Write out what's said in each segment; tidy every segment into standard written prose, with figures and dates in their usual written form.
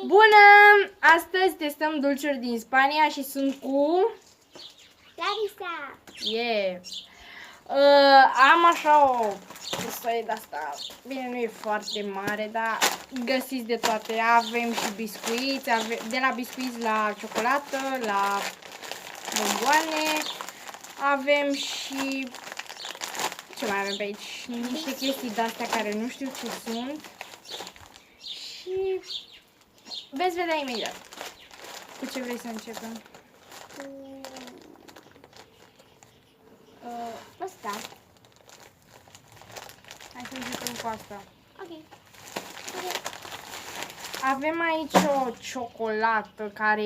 Bună! Astăzi testăm dulciuri din Spania și sunt cu... Larisa! Yeah! Am așa o cusoie de-asta, bine, nu e foarte mare, dar găsiți de toate. Avem și biscuiți, de la biscuiți la ciocolată, la bomboane. Avem și... ce mai avem pe aici? Niște chestii de-astea care nu știu ce sunt. Și... veți vedea imediat. Cu ce vrei să începem? Asta. Hai să începem cu asta. Ok. Avem aici o ciocolată care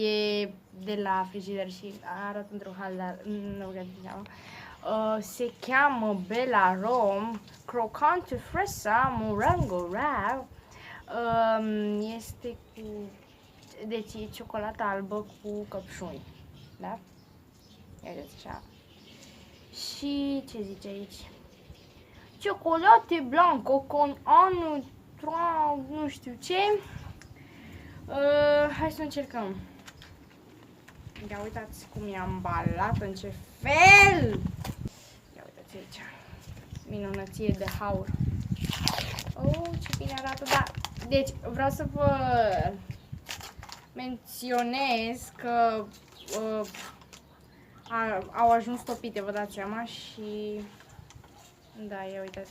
e de la frigider și arată într-un hal, dar nu vreau să cheamă. Se cheamă Bella Rom Crocante Fresa Morango Raw. Este cu... deci e ciocolată albă cu căpșuni. Da? Ia uite așa. Și ce zice aici? Ciocolate blanco con anu, nu știu ce. Hai să încercăm. Ia uitați cum e ambalat, în ce fel! Ia uitați aici. Minunăție de haur. Oh, ce bine arată, da. Deci, vreau să vă menționez că au ajuns topite, vă dați seama, și da, ia uitați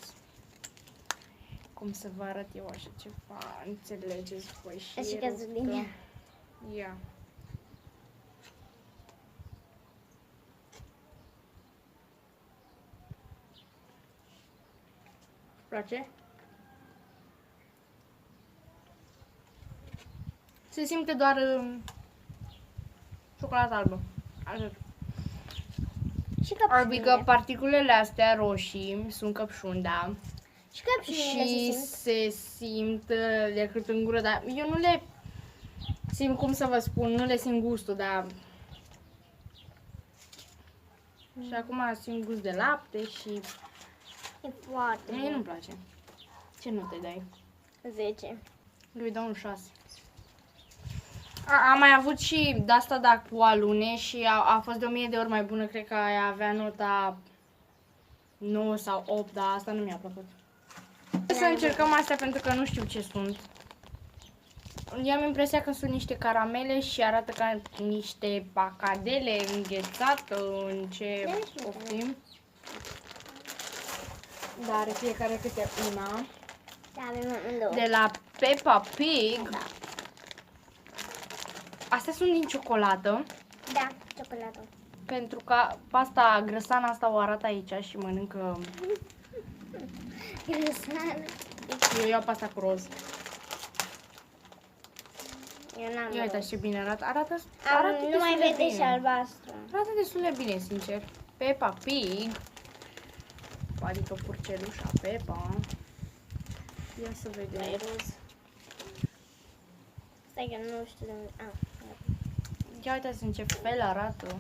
cum să vă arăt eu așa ceva, înțelegeți voi și Așa că zulinia. Ia. Place? Se simte doar ciocolată albă. Așa. Și căpșunile. Adică particulele astea roșii sunt căpșuni, da. Și căpșunile Și se simt decât în gură, dar eu nu le simt, cum să vă spun, nu le simt gustul, dar... Și acum simt gust de lapte și... E foarte mie nu-mi place. Ce nu te dai? 10. Lui dau un 6. Am mai avut și de-asta, da, cu alune și a fost de 1000 de ori mai bună, cred că aia avea nota 9 sau 8, dar asta nu mi-a plăcut. Să încercăm astea pentru că nu știu ce sunt. Eu am impresia că sunt niște caramele și arată ca niște pacadele înghețată în ce poftim. Dar are fiecare câte una. Da, avem amândouă. De la Peppa Pig. Da. Astea sunt din ciocolată. Da, ciocolată. Pentru că pasta grăsana asta o arată aici și mănâncă... Grăsană. Eu iau pasta cu roz. Eu n-am. Ia uite ce bine arată. Arată Nu mai destul de vede și bine. albastră. Arată destul de bine, sincer. Peppa Pig. Adică purcelușa Peppa. Ia să vedem. Mai roz. Stai că nu știu de unde. Ia uitați în ce fel arată.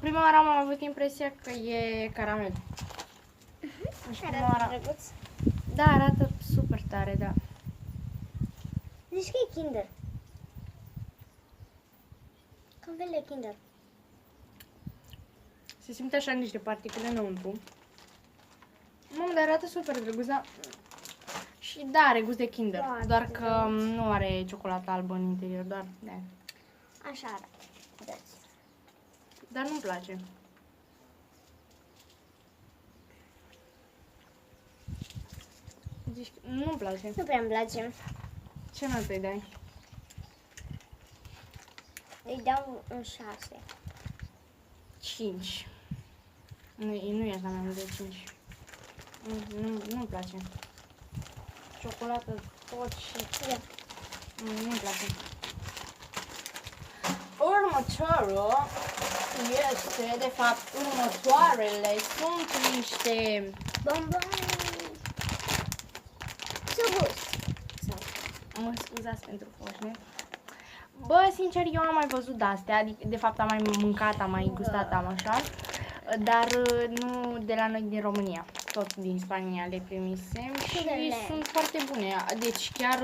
Prima oară am avut impresia că e caramel. Și prima Arată oară... drăguț. Da, arată super tare, da. Zici că e Kinder. Cam fel de Kinder. Se simte așa niște particule înăuntru. Mamă, dar arată super drăguț, da? Și da, are gust de Kinder. Foarte Doar că nu are ciocolată albă în interior, doar de. Așa arată. Vedeți. Dar nu-mi place. Zici, nu-mi place. Nu prea îmi place. Ce notă îi dai? Îi dau un 6. 5. Nu e așa mai mult de 5. Nu-mi place. Ciocolată tot și... Ia. Nu-mi place. Următorul este, de fapt, următoarele sunt niște... Bomboane. Subus. Mă scuzați pentru foșne. Bă, sincer, eu am mai văzut de-astea, adică, de fapt am mai mâncat, am mai gustat, am așa, dar nu de la noi din România. tot din Spania le primisem și Lent. sunt foarte bune. Deci chiar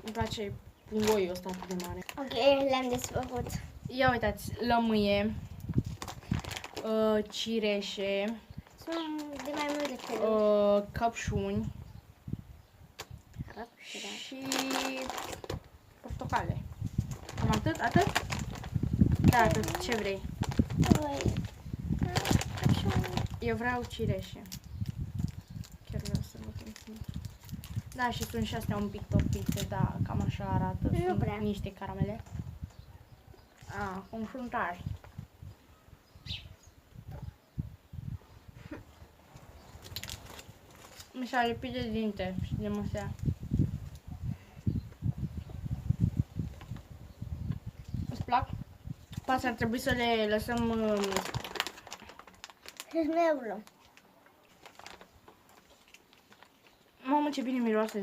îmi place pungoiul ăsta atât de mare. Ok, le-am desfăcut. Ia uitați, lămâie, cireșe, Sunt de mai multe feluri. căpșuni Arăt, da. și portocale. Cam atât? Atât? Da, atât. Ce vrei? Voi. Eu vreau cireșe. Chiar vreau să vă continui. Da, și sunt și astea un pic topite, da, cam așa arată. Nu Sunt prea. niște caramele. Cum sunt tari. Mi s-a lipit de dinte și de măsea. Îți plac? Poate ar trebui să le lăsăm... Euro. Mamă, ce bine miroase.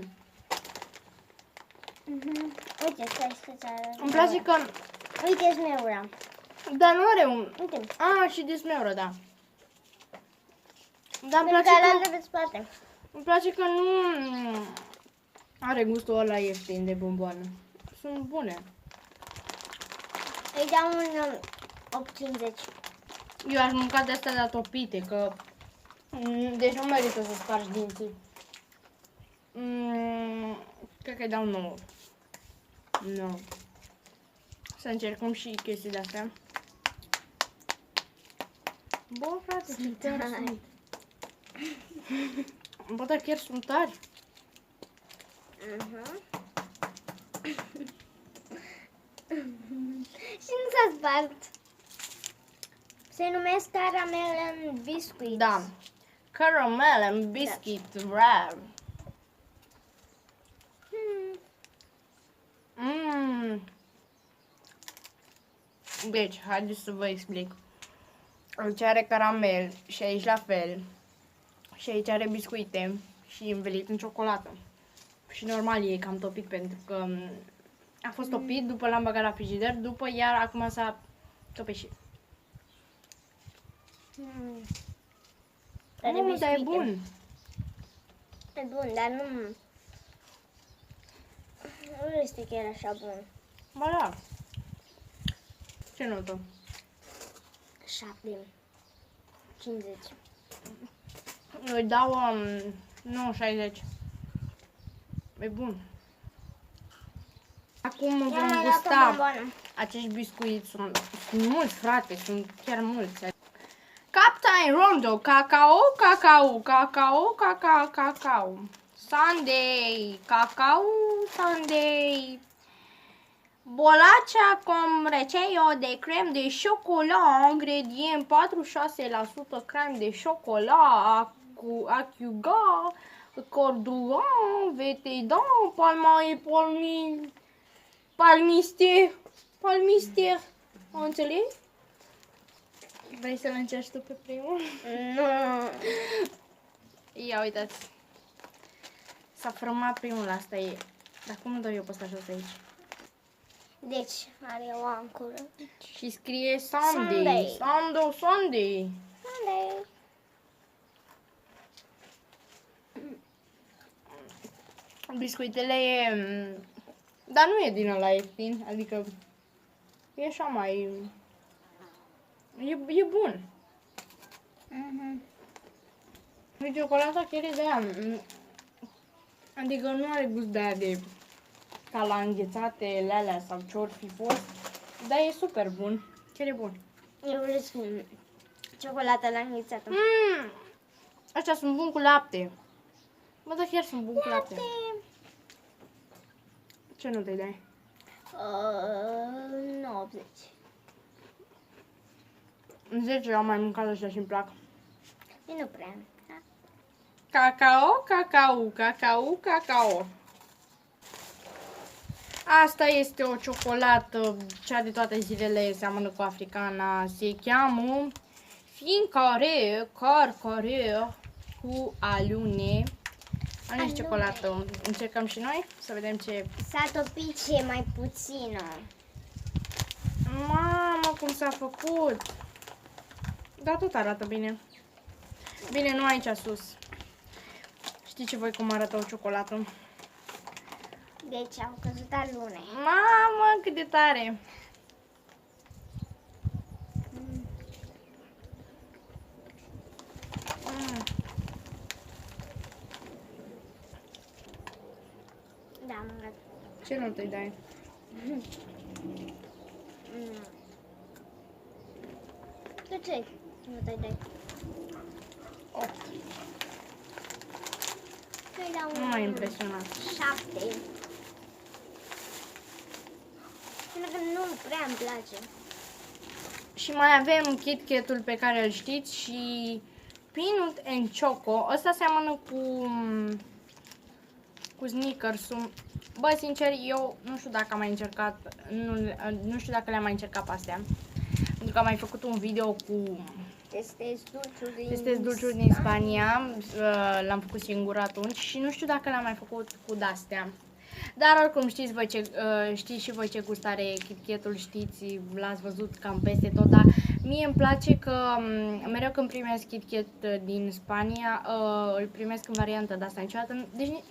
Uite, stai să-ți arăt. Îmi place că... Uite, smeura. Dar nu are un... Uite. Și de smeură, da. Dar îmi Pentru place că că... ăla de pe spate. Îmi place că nu are gustul ăla ieftin de bomboană. Sunt bune. Îi dau un 8,50. Eu aș mânca de astea de topite, că... Deci nu merită să spargi dinții. Cred că îi dau 9. 9. Să încercăm și chestii de astea. Bă, frate, ce tare sunt. Bă, dar chiar sunt tari. Și nu s-a spart. Se numesc caramel and biscuits. Da. Caramel and biscuit wrap. Deci, haideți să vă explic. Aici are caramel și aici la fel. Și aici are biscuite și învelit în ciocolată. Și normal e cam topit pentru că a fost topit, după l-am băgat la frigider, după iar acum s-a topeșit. Nu, dar e bun. E bun, dar nu este chiar așa bun. Ba da. Ce notă? 7. 50. Îi dau 9,60. E bun. Acum vom gusta acești biscuiți. Sunt mulți, frate, sunt chiar mulți. Captain Rondo, cacao, cacao, cacao, cacao, cacao. Sunday, cacao, Sunday. Bolacea con receio de creme de chocolat, ingredient 46% creme de chocolat, acuga, corduan, vetedan, palmister. O înțelegi? Vrei să-l încerci tu pe primul? Nu. Ia uitați. S-a format primul, asta e. Dar cum îl dau eu pe ăsta jos aici? Deci, are o ancură. Și scrie Sunday. Sunday. Sunday. Sunday. Biscuitele e... Dar nu e din ăla ieftin, adică e așa mai... E bun. Și ciocolata chiar e de aia. Adică nu are gust de aia de ca la înghețate, alea sau ce-or fi fost. Dar e super bun. Chiar e bun. Eu vreau ciocolata la înghețată. Astea sunt buni cu lapte. Bă, dar chiar sunt buni cu lapte. Ce nu te dai? 90. În 10 am mai mâncat ăștia și îmi plac. Eu nu prea. Da? Cacao, cacao, cacao, cacao. Asta este o ciocolată, cea de toate zilele, seamănă cu africana, se cheamă fincare, carcare cu alune. Alune și ciocolată. Încercăm și noi să vedem ce... S-a topit și e mai puțină. Mamă, cum s-a făcut! Dar tot arată bine. Bine, nu aici sus. Știți voi cum arată o ciocolată? Deci au căzut alune. Mamă, cât de tare! Da, am mâncat. Ce nu te dai? Tu ce? Nu te dai. 8. Că-i dau Nu m-a impresionat. 7. Pentru că nu prea îmi place. Și mai avem Kit Kat-ul pe care îl știți și Peanut and Choco. Ăsta seamănă cu Snickers-ul. Bă, sincer, eu nu știu dacă am mai încercat, nu știu dacă le-am mai încercat pe astea. Pentru că am mai făcut un video cu Testez dulciuri din Spania. L-am făcut singur atunci și nu știu dacă l-am mai făcut cu de-astea. Dar oricum știți și voi ce gust are Kit Kat-ul, știți, l-ați văzut cam peste tot, dar mie îmi place că mereu când primesc Kit Kat din Spania, îl primesc în variantă de asta niciodată. Deci,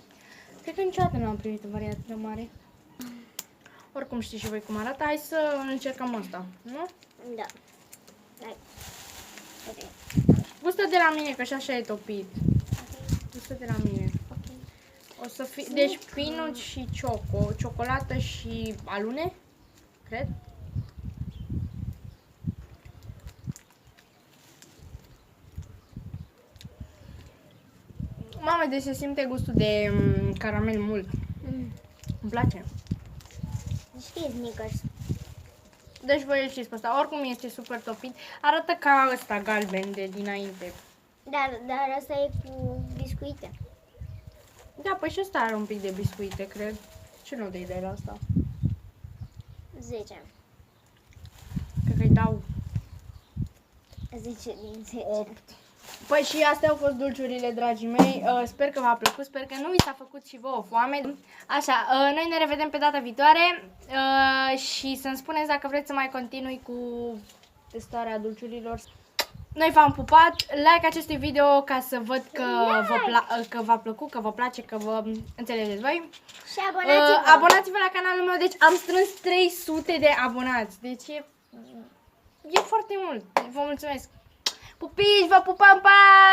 cred că niciodată nu am primit în variantă mare. Oricum știți și voi cum arată, hai să încercăm asta, nu? Da. Hai. Gustă de la mine, că și așa e topit. Gustă de la mine. O să fie, deci peanut și choco, ciocolată și alune, cred. Mamă, deci se simte gustul de caramel mult. Îmi place. Știi Snickers. Deci voi îl știți pe ăsta. Oricum este super topit. Arată ca ăsta galben de dinainte. Dar asta e cu biscuite. Da, păi și ăsta are un pic de biscuite, cred. Ce nu dai de la asta? 10. Cred că-i dau 10 din 10. 8. Păi și astea au fost dulciurile, dragii mei. Sper că v-a plăcut, sper că nu vi s-a făcut și vouă foame. Așa, noi ne revedem pe data viitoare și să-mi spuneți dacă vreți să mai continui cu testarea dulciurilor. Noi v-am pupat, like acestui video ca să văd că v-a plăcut, că vă place, că vă înțelegeți voi. Și abonați-vă! Abonați-vă la canalul meu, deci am strâns 300 de abonați, deci e foarte mult, vă mulțumesc. Pupici, vă pupăm, pa!